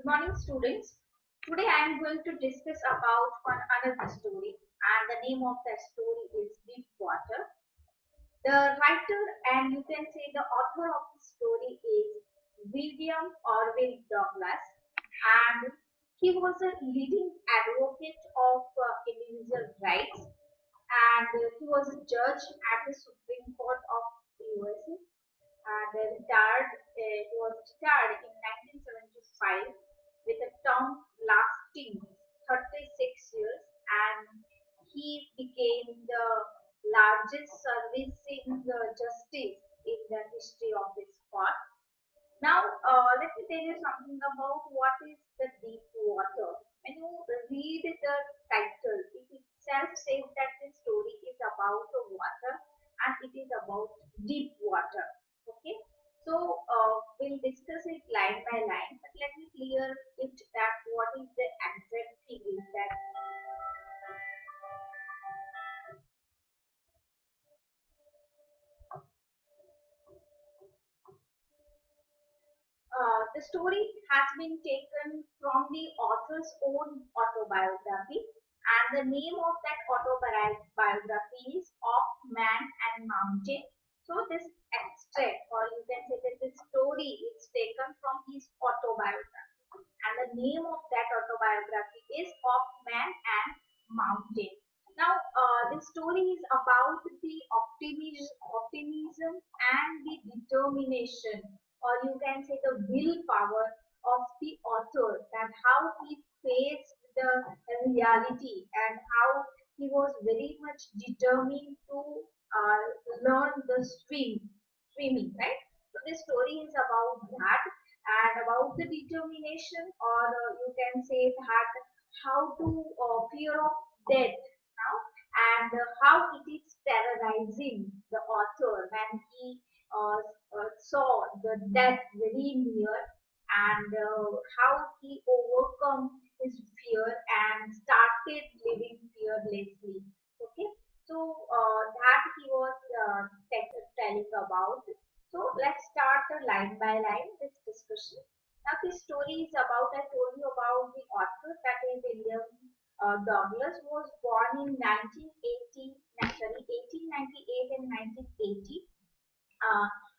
Morning, students. Today I am going to discuss about one another story, and the name of that story is Deep Water. The writer and you can say the author of the story is William Orville Douglas, and he was a leading advocate of individual rights, and he was a judge at the Supreme Court of the USA, and he was retired in 1975 with a term lasting 36 years, and he became the largest servicing justice in the history of this court. Now, let me tell you something about what is the deep water. When you read the title, it itself says that the story is about the water and it is about deep water. Okay, so we'll discuss it line by line, but let me clear it that what is the exact thing is that the story has been taken from the author's own autobiography, and the name of that autobiography is Of Man and Mountain. So, this extract, or you can say that this story is taken from his autobiography, and the name of that autobiography is Of Man and Mountain. Now, this story is about the optimism and the determination, or you can say the willpower of the author, and how he faced the reality and how he was very much determined to learn the swimming, right? So this story is about that and about the determination, or you can say that how to fear of death now, and how it is terrorizing the author when he saw the death very near, and how he overcome his fear and started living fearlessly. Okay, so that he was telling about. So let's start line by line this discussion. Now this story is about, I told you about the author, that is William Douglas, was born in 1980, sorry, 1898 and 1980.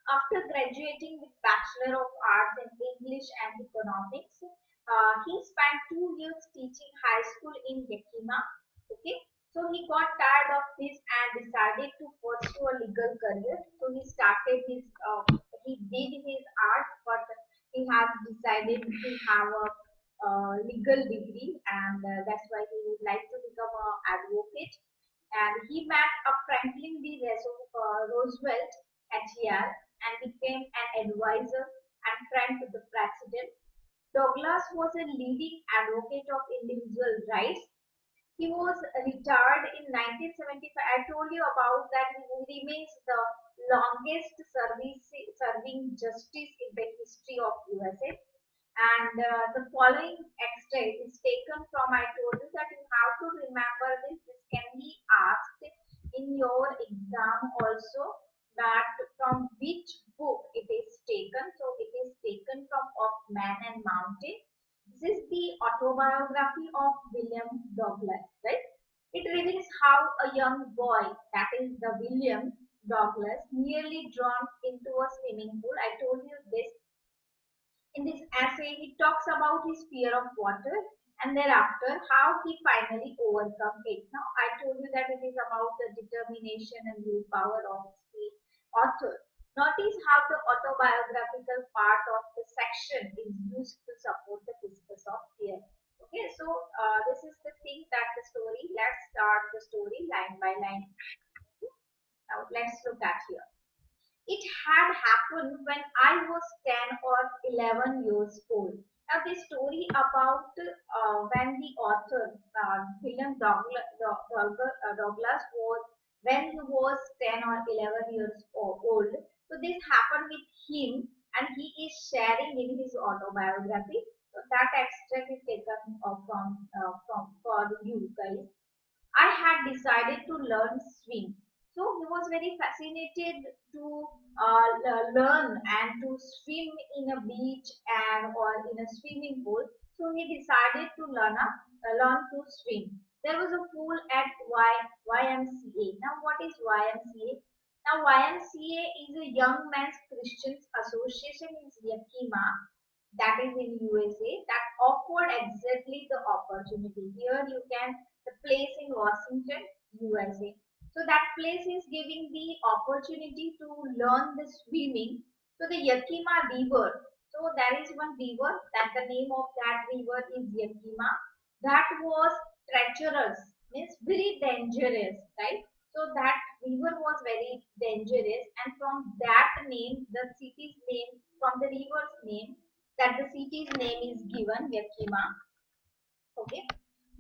After graduating with Bachelor of Arts in English and Economics, he spent 2 years teaching high school in Yakima. Okay, so he got tired of this and decided to pursue a legal career. So he started he did his art, but he has decided to have a legal degree, and that's why he would like to become an advocate. And he met a Franklin D. Roosevelt at Yale and became an advisor and friend to the president. Douglas was a leading advocate of individual rights. He was retired in 1975. I told you about that he remains the longest serving justice in the history of USA. And the following extract is taken from, I told you that you have to remember this. This can be asked in your exam also, that from which book it is taken. So it is taken from Of Man and Mountain. This is the autobiography of William Douglas, right? It reveals how a young boy, that is the William Douglas, nearly drowned into a swimming pool. I told you this. In this essay, he talks about his fear of water and thereafter how he finally overcome it. Now, I told you that it is about the determination and willpower of the author. Notice how the autobiographical part of the section is used to support the discourse of fear. Okay, so this is the thing that the story. Let's start the story line by line. Now, let's look at here. It had happened when I was 10 or 11 years old. Now, this story about when the author, William Douglas, was when he was 10 or 11 years old. So, this happened with him, and he is sharing in his autobiography. So, that extract is taken from for you guys. I had decided to learn swim. So he was very fascinated to learn and to swim in a beach and or in a swimming pool. So he decided to learn to swim. There was a pool at YMCA. Now, what is YMCA? Now, YMCA is a Young Men's Christian Association in Yakima, that is in USA, that offered exactly the opportunity. Here you can, the place in Washington, USA. So that place is giving the opportunity to learn the swimming. So the Yakima River. So there is one river that the name of that river is Yakima. That was treacherous, means very dangerous, right? So that river was very dangerous, and from that name, the city's name, from the river's name, that the city's name is given Yakima. Okay.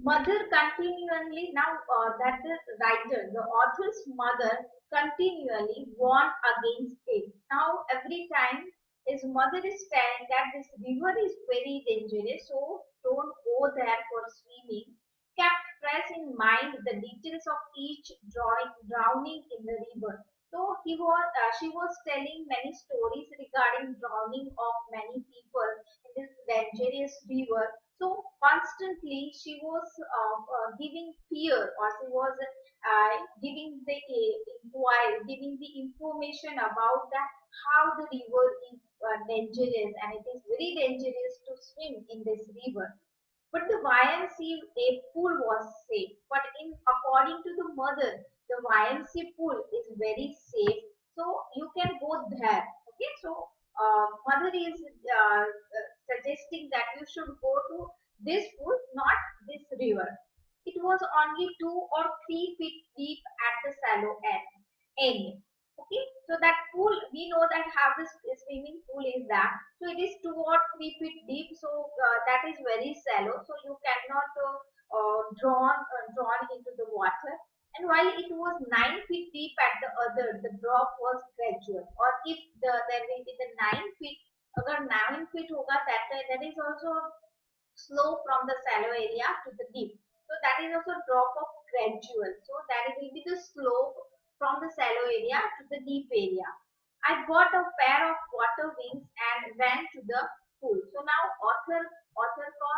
Mother continually, now that the writer, the author's mother continually warned against it. Now every time his mother is telling that this river is very dangerous, so don't go there for swimming. Kept fresh in mind the details of each drowning in the river. So she was telling many stories regarding drowning of many people in this dangerous river. So constantly she was giving fear, or she was giving the inquiry, giving the information about that how the river is dangerous, and it is very dangerous to swim in this river. But the YMCA pool was safe. But in according to the mother, the YMCA pool is very safe, so you can go there. Okay, so mother is suggesting that you should go to this pool, not this river. It was only 2 or 3 feet deep at the shallow end. Okay, so that pool, we know that how this swimming pool is that. So it is 2 or 3 feet deep. So that is very shallow. So you cannot drawn into the water. And while it was 9 feet deep at the other, the drop was gradual. Or if there will be the 9 feet, अगर 9 feet होगा, that is also slow from the shallow area to the deep. So that is also drop of gradual. So that will be the slope from the shallow area to the deep area. I got a pair of water wings and ran to the pool. So now author का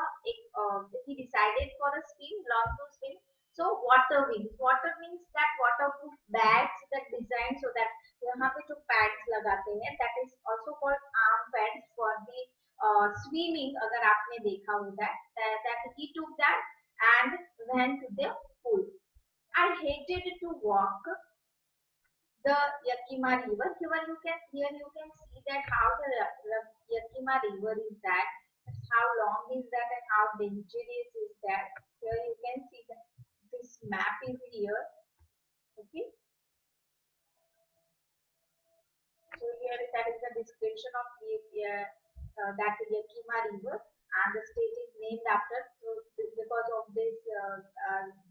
he decided for a swim, learn to swim. So water wings. Water means that waterproof bags that design so that यहाँ पे जो pads लगाते हैं, that is also called arm pads for the swimming. अगर आपने देखा हो that he took that and ran to the pool. I hated to walk the Yakima River. Here you can see that how the Yakima River is that, how long is that, and how dangerous is that. Here you can see that this map is here. Okay. So here that is the description of the that Yakima River, and the state is named after. So because of this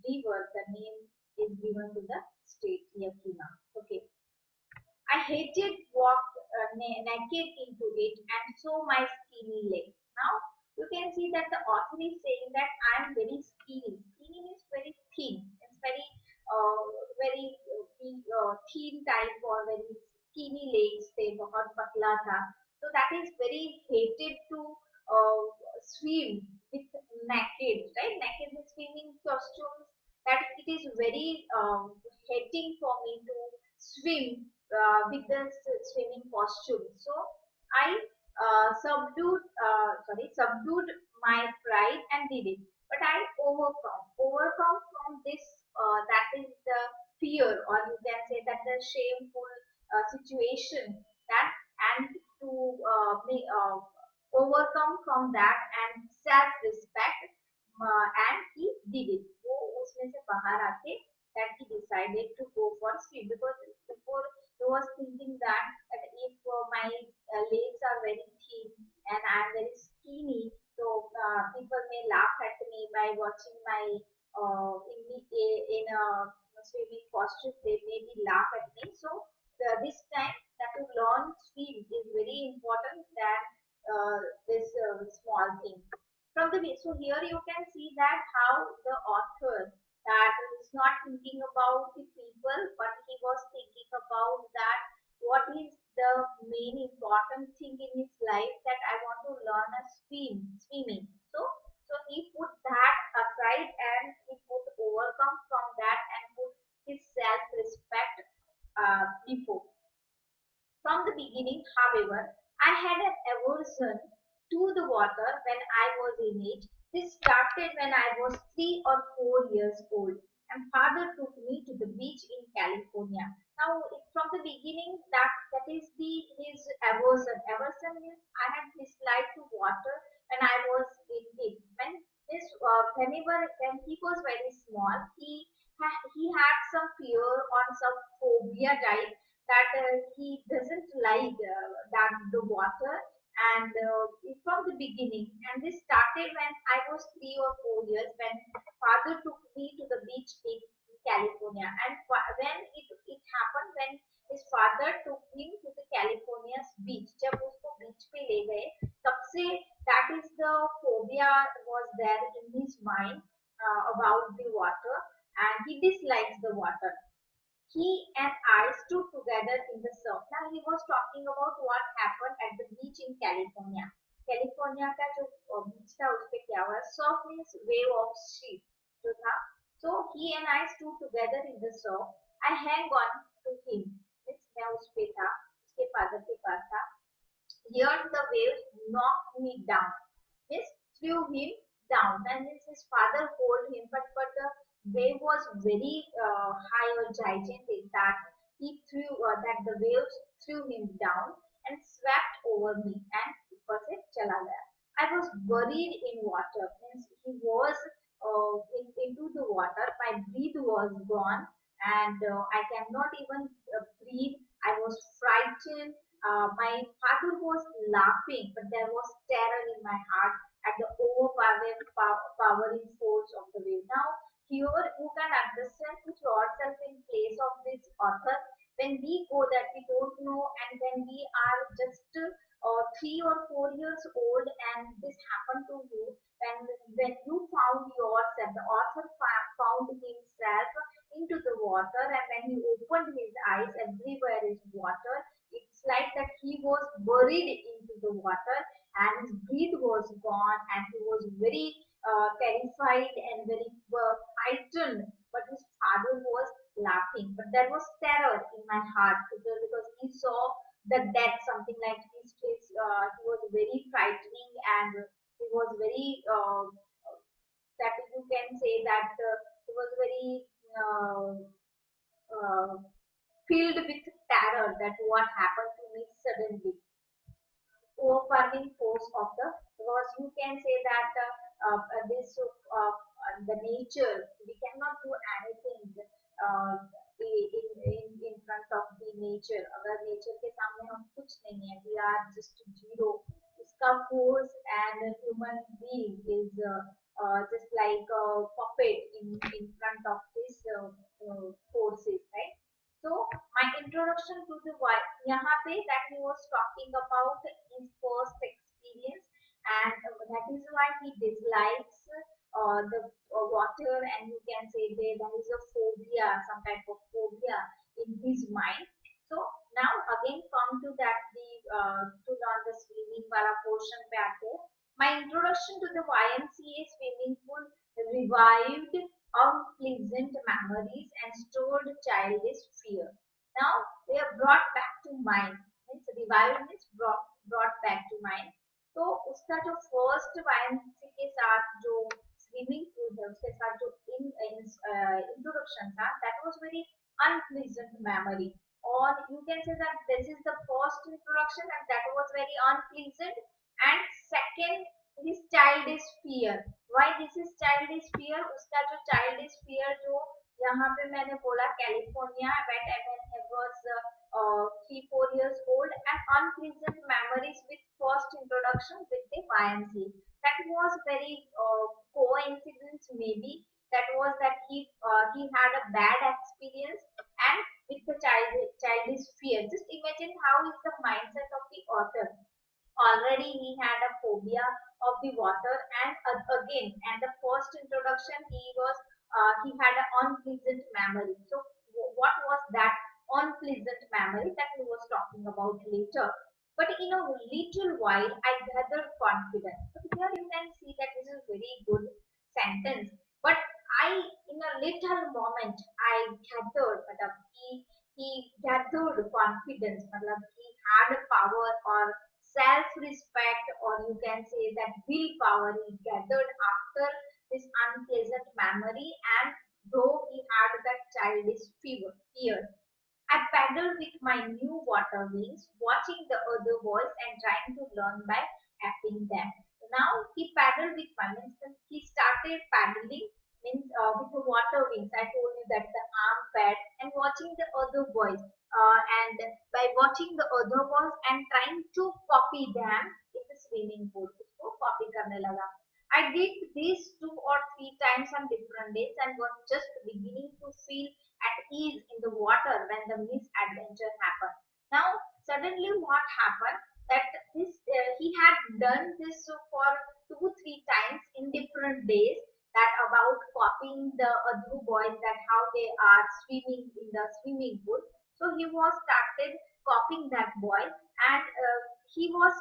river, the name is given to the state Yakima. Okay. I hated walk naked into it and saw my skinny leg. Now you can see that the author is saying that I am very skinny. Skinny means very thin. It's very thin type or very skinny legs थे, बहुत पतला था. So that is very hated to swim with naked, right? Naked with swimming costumes. That it is very hating for me to swim with the swimming costume. So I subdued my pride and did it. But I overcome from this. That is the fear, or you can say that the shameful situation. That, and to overcome from that and self-respect, and he did it. वो उसमें से बाहर आके that he decided to go for swim, because before he was thinking that if my legs are very thin and I am very skinny, so people may laugh at me by watching my in a swimming costume. They maybe laugh at me. So this time that to learn swim is very important than this small thing. From the so here you can see that how the author that is not thinking about the people, but he was beginning, however, I had an aversion to the water when I was in it. This started when I was 3 or 4 years old, and father took me to the beach in California. Now, from the beginning, that is the his aversion. Aversion means I had dislike to water when I was in it. When he was very small, he had some fear or some phobia type that he doesn't like that the water and from the beginning, and this started when I was 3 or 4 years when father took me to the beach in California. And when it happened when his father took him to the California's beach, जब उसको बीच पे ले गए तब से that is the phobia was there in his mind about the water, and he dislikes the water. He and I stood together in the surf. Now he was talking about what happened at the beach in California. California का जो beach था उस पे क्या हुआ? Surf means wave of sheet जो था. So he and I stood together in the surf. I hang on to him. मैं उस पे था, उसके father के पास था. Here the waves knocked me down. Yes, threw him down. Then his father hold him, but the wave was very high or gigantic that he threw that the waves threw him down and swept over me and ऊपर से चला गया. I was buried in water. Means he was into the water. My breath was gone, and I cannot even breathe. I was frightened. My father was laughing, but there was terror in my heart at the overpowering force of the wave. Now, here you can understand, put yourself in place of this author. When we go that we don't know, and when we are just 3 or 4 years old, and this happened to you, and when you found yourself, the author found himself into the water, and when he opened his eyes, everywhere is water. It's like that he was buried into the water, and his breath was gone, and he was very terrified and very frightened. But his father was laughing. But there was terror in my heart because he saw the death, something like he was very frightening, and he was very that you can say that he was very uh, filled with terror that what happened to me suddenly, overwhelming force of the, because you can say that this the nature we cannot do anything in front of the nature. अगर nature के सामने हम कुछ नहीं है, we are just zero. इसका force and human being is just like a puppet in front of this forces, right? So my introduction to the why, यहाँ पे that he was talking about his first experience, and that is why he dislikes the water, and you can say there is a phobia, some type of phobia in his mind. So now again come to that the to learn the swimming वाला portion पे आते हैं. My introduction to the YMCA swimming pool revived unpleasant memories and stored childish fear. Now they are brought back to mind. Means revived means brought back to mind. तो उसका जो first वायएमसी के साथ जो स्विमिंग पूल है उसके साथ जो इंट्रोडक्शन था, that was very unpleasant memory, or you can say that this is the first introduction and that was very unpleasant. And second, his childish fear. Why this is childish fear? उसका जो childish fear जो यहाँ पे मैंने बोला California when I was 3 4 years old, and unpleasant memories with first introduction with the YMCA. That was very coincidence maybe. That was that he had a bad experience and with the childish fear. Just imagine how is the mindset of the author. Already he had a phobia of the water, and again, and the first introduction he had an unpleasant memory. So what was that unpleasant memory that he was talking about later? But in a little while I gathered confidence. So here you can see that this is very good sentence. But I, in a little moment, I gathered that he he gathered confidence, matlab he had a power or self-respect, or you can say that willpower he gathered after this unpleasant memory, and though he had that childish fear. I paddled with my new water wings, watching the other boys and trying to learn by acting them. Now he paddled with my means he started paddling means with the water wings. I told you that the arm pad and watching the other boys. And by watching the other boys and trying to copy them in the swimming pool, उसको copy करने लगा. I did this 2 or 3 times on different days and was just beginning to feel at ease in the water when the misadventure happened. Now, suddenly, what happened? That this he had done this for 2 3 times in different days. That about copying the other boys that how they are swimming in the swimming pool. So he was started copying that boy, and he was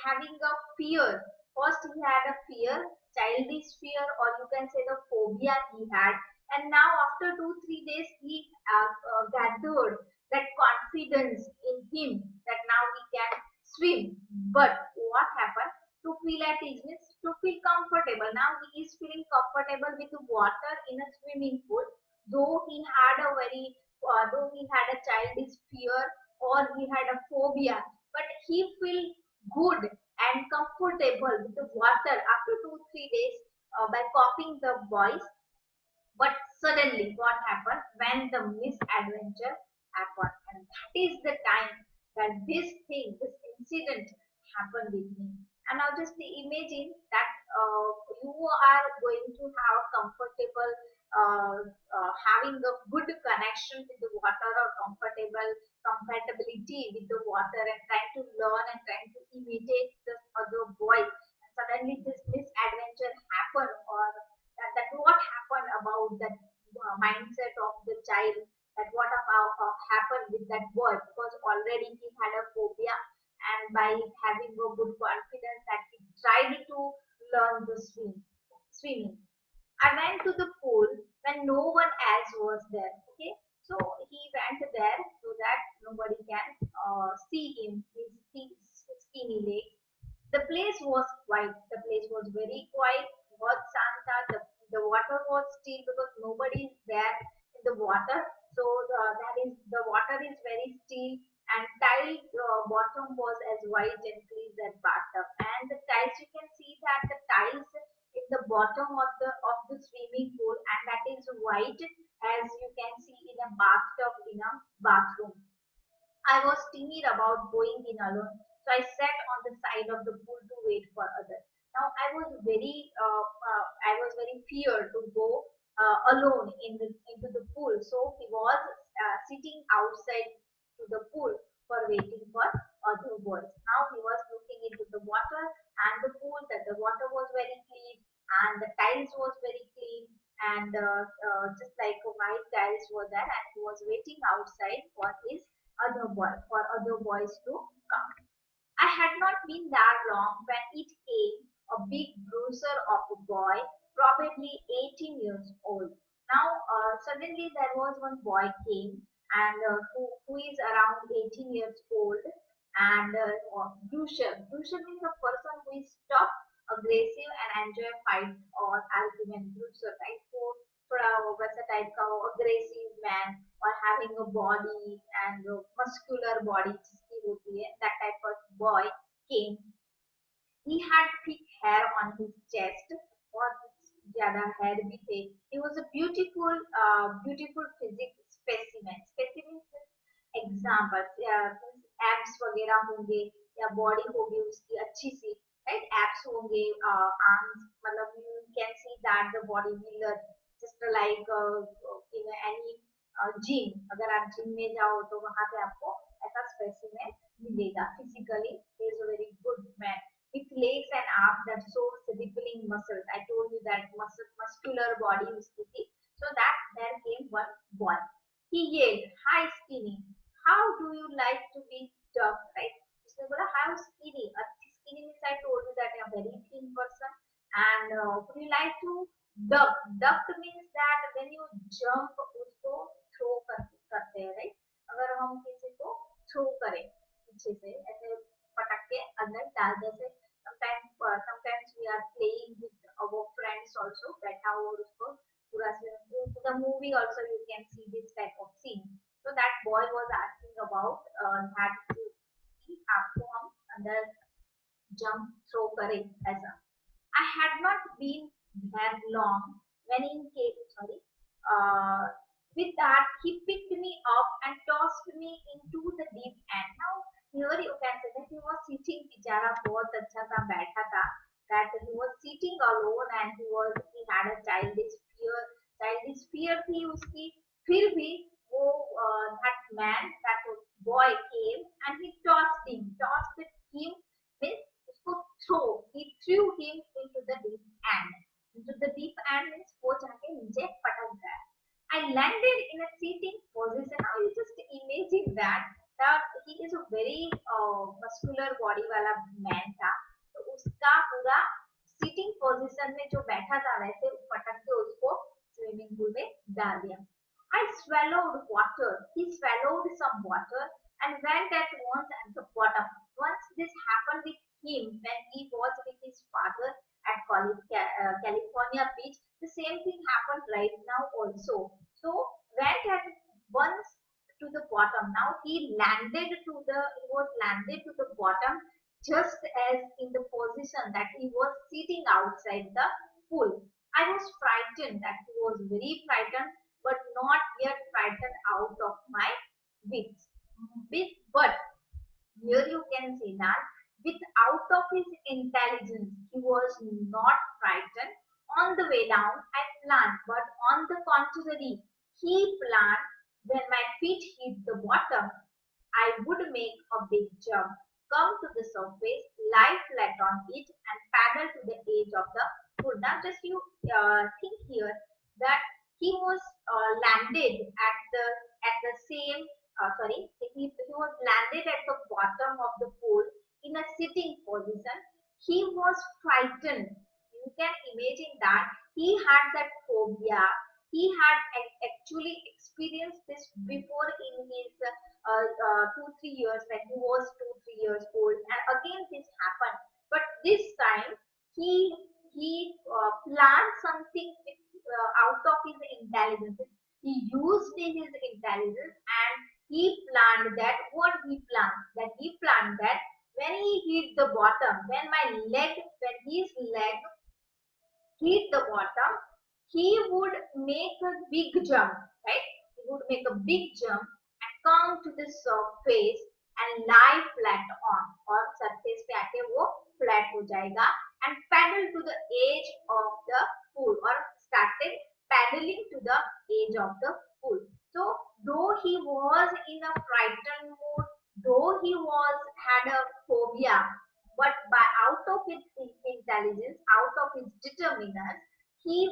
having a fear. First, he had a fear, childish fear, or you can say the phobia he had, and now after 2 3 days he gathered that confidence in him that now he can swim. But what happened? To feel at ease means to feel comfortable. Now he is feeling comfortable with the water in a swimming pool, though he had a though he had a childish fear or he had a phobia, but he feel good and comfortable with the water after 2 3 days by copying the voice. But suddenly, what happened when the misadventure happened? And that is the time that this incident happened with me. And now just imagine that you are going to have a comfortable, having a good connection with the water or comfortable compatibility with the water and trying to learn and trying to imitate the other voice. And suddenly this misadventure happened, or that what happened about that mindset of the child, that what about happened with that boy, because already he had a phobia, and by having a good confidence that he tried to learn the swimming. I went to the pool when no one else was there. Okay, so he went there so that nobody can see him, his skinny legs. The place was quiet. The place was very quiet. Was Santa. The water was still because nobody is there in the water. So that is the water is very still, and tile bottom was as white and clean as bathtub. And the tiles, you can see that the tiles in the bottom of the swimming pool, and that is white as you can see in a bathtub in a bathroom. I was timid about going in alone, so I sat on the side of the pool to wait for others. Now I was very feared to go alone into the pool, so he was sitting outside to the pool for waiting for other boys. Now he was looking into the water and the pool, that the water was very clean and the tiles was very clean, and just like white tiles were there, and he was waiting outside for his other boys to come. I had not been that long when it came, a big bruiser of a boy, probably 18 years old. Now, suddenly there was one boy came, and who is around 18 years old, and bruiser. Bruiser means a person who is tough, aggressive, and enjoy fight or argument. Bruiser, right? So, थोड़ा वैसा type का aggressive man or having a body and a muscular body जिसकी होती है, that type of boy came. He had thick hair on his chest, और ज़्यादा hair भी थे. He was a beautiful physical specimen. Specimen example apps वगैरह होंगे या बॉडी होगी उसकी अच्छी सी, राइट? एप्स होंगे, आर्म्स, मतलब you can see that the body builder just like in any gym. अगर आप जिम में जाओ तो वहां पे आपको ऐसा स्पेसिमेन मिलेगा. Physically he is a very good man with legs and arms that shows rippling muscles. I told you that muscular body उसकी थी. So that there came one boy. He yelled, "Hi, skinny. How do you like to be tough?" Right? उसने बोला, "How skinny?" Skinny means I told you that a very thin person. And would you like to duck? Duck means that when you jump, उसको throw करते हैं, right? मतलब हम किसी को throw करें पीछे से, ऐसे पटक के अंदर डाल दे, जैसे sometimes we are playing with our friends also, बैठा हो और उसको पूरा the movie also you can see this type of scene. So that boy was asking about that कि आपको हम अंदर jump throw करें ऐसा. I had not been there long when in came, sorry, with that he picked me up and tossed me into the deep end. Now here you can say that he was sitting, बेचारा बहुत अच्छा सा बैठा था, that he was sitting alone and he had a childish fear थी उसकी, फिर भी वो that man, that boy came and he tossed him means उसको throw, he threw him into the deep end. Into the deep end means वो जाके नीचे पटक गया. I landed in a sitting position. Now you just imagine that he is a very muscular body वाला man था, तो उसका पूरा sitting position में जो बैठा था वैसे पटक के उसको swimming pool में डाल दिया. I swallowed water. He swallowed some water and went at once at the bottom. Once this happened with him when he was with his father at California beach, the same thing happened right now also. So went at once to the bottom. Now he was landed to the bottom just as in the position that he was sitting outside the pool. I was frightened, that he was very frightened, but not yet frightened out of my wits. But here you can see that without of his intelligence, he was not frightened. On the way down, I planned, but on the contrary, he planned when my feet hit the bottom, I would make a big jump, come to the surface, lie flat on it, and paddle to the edge of the pool. Now, just you think here that he was landed at the same he was landed at the bottom of the pool in a sitting position. He was frightened. You can imagine that he had that phobia. He had actually experienced this before in his 2-3 years, when he was 2-3 years old, and again this happened. But this time he planned something out of his intelligence. He used his intelligence and he planned that he planned that when he hit the bottom, when his leg hit the bottom, he would make a big jump, right? He would make a big jump and come to the surface and lie flat on, और surface पे आके वो flat हो जाएगा and paddle to the edge of the pool, or started paddling to the edge of the pool. So though he was in a frightened mood, though he had a phobia, but by out of his intelligence, out of his determination, he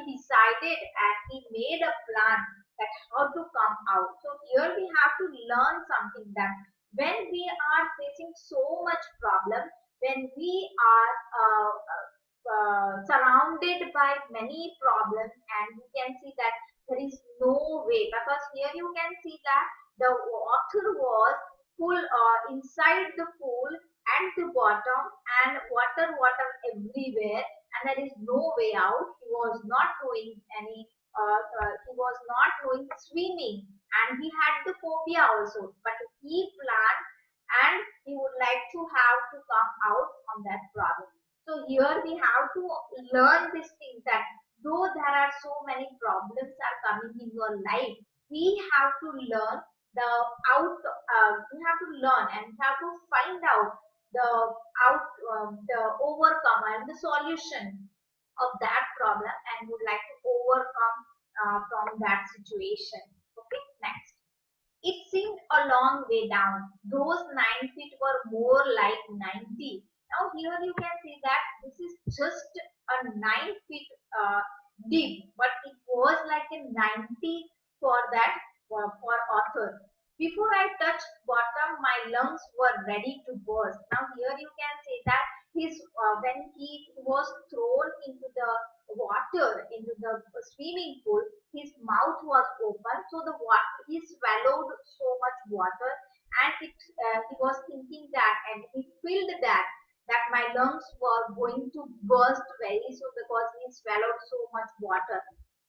decided and he made a plan that how to come out. So here we have to learn something, that when we are facing so much problem, when we are surrounded by many problems, and you can see that there is no way, because here you can see that the water was full inside the pool and the bottom, and water everywhere, and there is no way out. He was not knowing he was not knowing swimming, and he had the phobia also, but he planned and he would like to have to come out from that problem. So here we have to learn this thing, that though there are so many problems are coming in your life, we have to learn we have to learn and have to find out the overcome and the solution of that problem, and would like to overcome from that situation. Okay, next. It seemed a long way down. Those 9 feet were more like 90. Now here you can see that this is just a 9 feet deep, but it was like a 90 for author. Before I touched bottom, my lungs were ready to burst. Now here you can say that when he was thrown into the water, into the swimming pool, his mouth was open, so the water he swallowed so much water, and he was thinking that, and he felt that my lungs were going to burst very soon because he swallowed so much water.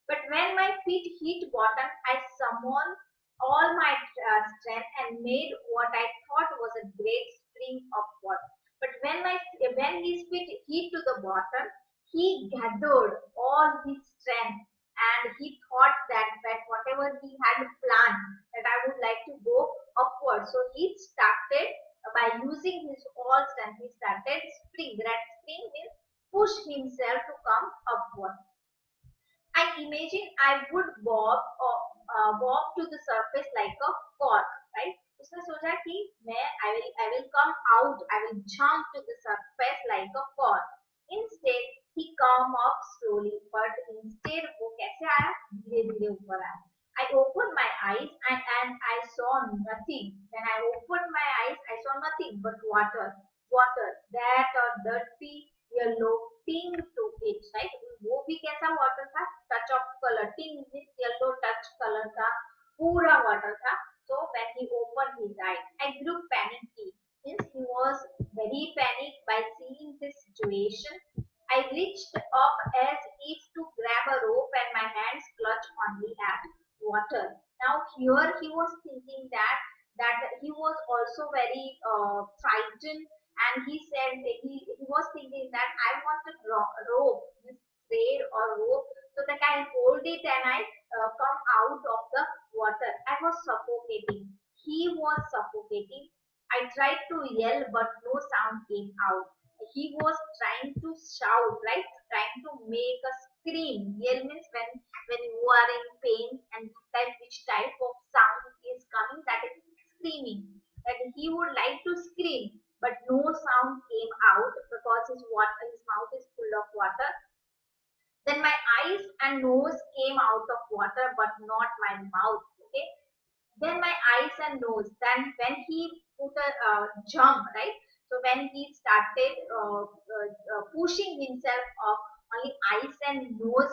But when my feet hit bottom, I summoned all my strength and made what I thought was a great spring of water. But when his feet hit to the bottom, he gathered all his strength, and he thought that whatever he had planned, that I would like to go upward. So he started by using his all strength. He started spring. That spring means push himself to come upward. I imagine I would bob to the surface like a cork, right? उसने सोचा कि I will come out, I will jump to the surface like a cork. Instead, he come up slowly, but instead वो कैसे आया? धीरे धीरे ऊपर आया. I opened my eyes and I saw nothing. When I opened my eyes, I saw nothing but water. Water that dirty yellow pink to it, right? वो भी कैसा water था? Touch of color. Pink means yellow touch color का पूरा water था. So when he opened his eyes, I grew panicky. Since he was very panicked by seeing this situation, I reached up as if to grab a rope and my hands clutched only at water. Now here he was thinking that he was also very frightened, and he said that he was thinking that I want a rope, this thread or rope, so that I hold it and I come out of the water. I was suffocating. He was suffocating. I tried to yell, but no sound came out. He was trying to shout, right? Trying to make a scream. Yell means when you are in pain, and which type of sound is coming, that is screaming. And he would like to scream, but no sound came out because his mouth is full of water. Then my eyes and nose came out of water, but not my mouth. Okay. Then my eyes and nose. Then when he put a jump, right? So when he started pushing himself up, only eyes and nose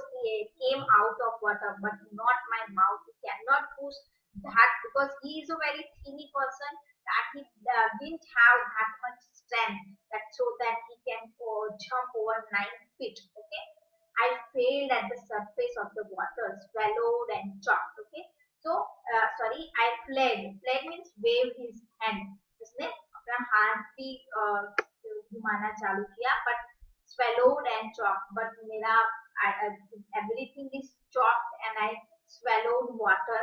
came out of water, but not my mouth. He cannot push that because he is a very tiny person, that he didn't have that much strength that so that he can jump over 9 feet. Okay. I failed at the surface of the water, swallowed and choked. Okay. So sorry, I fled. Fled means wave his hand. उसने अपना हाथ भी घुमाना चालू किया, but swallowed and chalked. But मेरा everything is chalked and I swallowed water.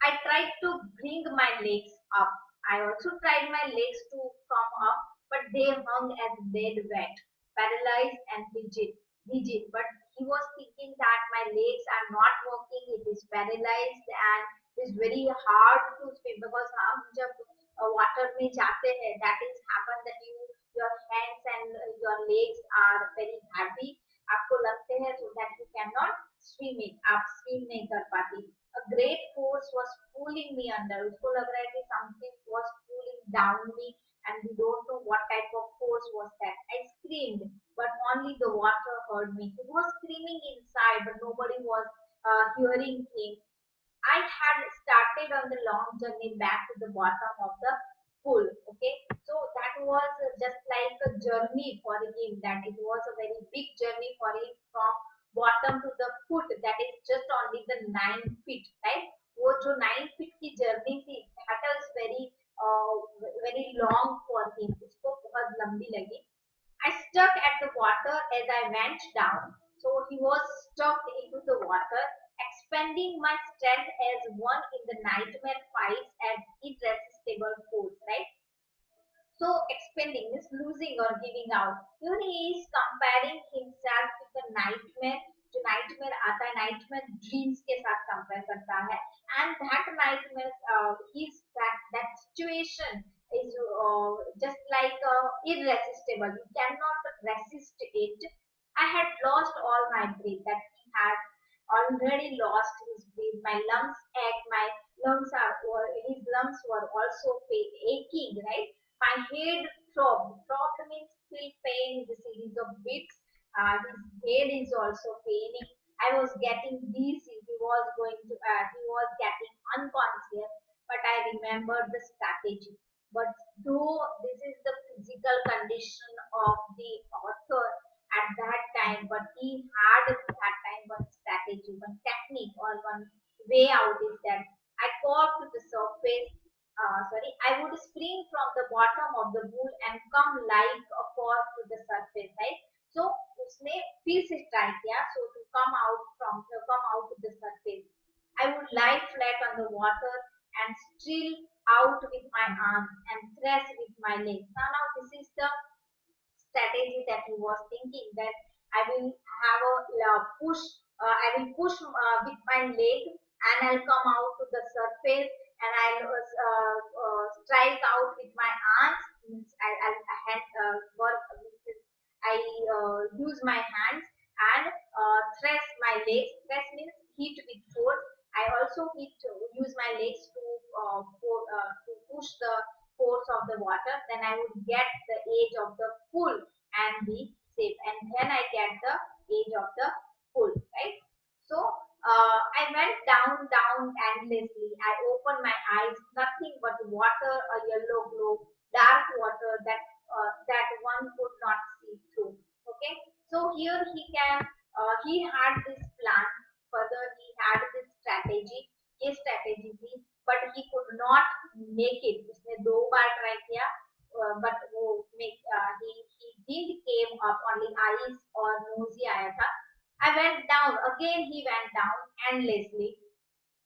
I tried to bring my legs up. I also tried my legs to come up, but they hung as dead wet, paralyzed and rigid. Rigid. But he was thinking that my legs are not working. It is paralyzed and it is very hard to swim because हम जब water में जाते हैं, that is happen that your hands and your legs are very heavy. आपको लगते हैं so that you cannot swim it. आप swim नहीं कर पाती. A great force was pulling me under. उसको लग रहा है कि something was pulling down me, and we don't know what type of force was that. I screamed, but only the water heard me. He was screaming inside, but nobody was hearing him. I had started on the long journey back to the bottom of the pool. Okay, so that was just like a journey for him. That it was a very big journey for him from bottom to the foot. That is just only the 9 feet, right? वो जो 9 feet की journey थी, that was very long for him. उसको बहुत लंबी लगी. I stuck at the water as I went down. So he was stuck into the water, expending my strength as one in the nightmare fights at irresistible force, right? So expending is losing or giving out. Here he is comparing himself with the nightmare. जो nightmare आता है, nightmare dreams के साथ compare करता है, and that nightmare is that situation is just like irresistible. You cannot resist it. I had lost all my breath. That he had already lost his breath. My lungs ached. My his lungs were also aching. Right. My head throbbed. Throbbed means feel pain. The series of beats. His head is also paining. I was getting dizzy. He was he was getting unconscious, but I remember the strategy. But though this is the physical condition of the author at that time, but he had at that time one strategy, one technique, or one way out is that I caught to the surface. I would spring from the bottom of the pool and come like a fall to the surface, right? So उसने फिर से try किया, so to come out to the surface. I would lie flat on the water and streel out with my arms and thrust with my legs. Now this is the strategy that he was thinking, that I will have a push, I will push with my leg and I'll come out to the surface and I'll strike out with my arms. Means I'll hand, work, I use my hands and thrust my legs. Thrust means hit with force. I also use my legs to push the force of the water. Then I would get the edge of the pool and be safe. And then I get the edge of the pool, right? So I went down endlessly. I opened my eyes, nothing but water, a yellow glow, dark water that one could not see through. Okay, so here he had this plan. Further, he had this strategy, ये strategy थी, but he could not make it. उसने दो बार try किया, but वो he didn't came up. Only eyes or nose ही आया था. I went down again. He went down endlessly.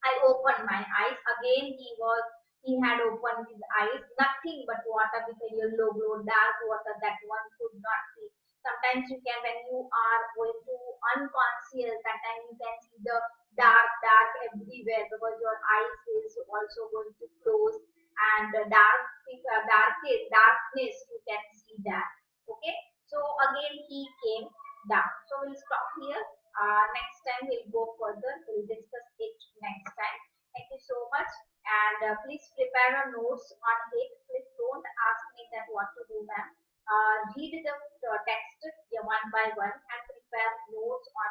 I opened my eyes. Again, he had opened his eyes. Nothing but water with a yellow glow, dark water that one could not see. Sometimes you can, when you are going to unconscious, that time you can see the dark everywhere because your eyes is also going to close, and the darkness you can see that. Okay, so again he came down. So we'll stop here. Next time we'll go further. We'll discuss it next time. Thank you so much. And please prepare a notes on it. Please don't ask me that what to do, ma'am. Read the text one by one and prepare notes on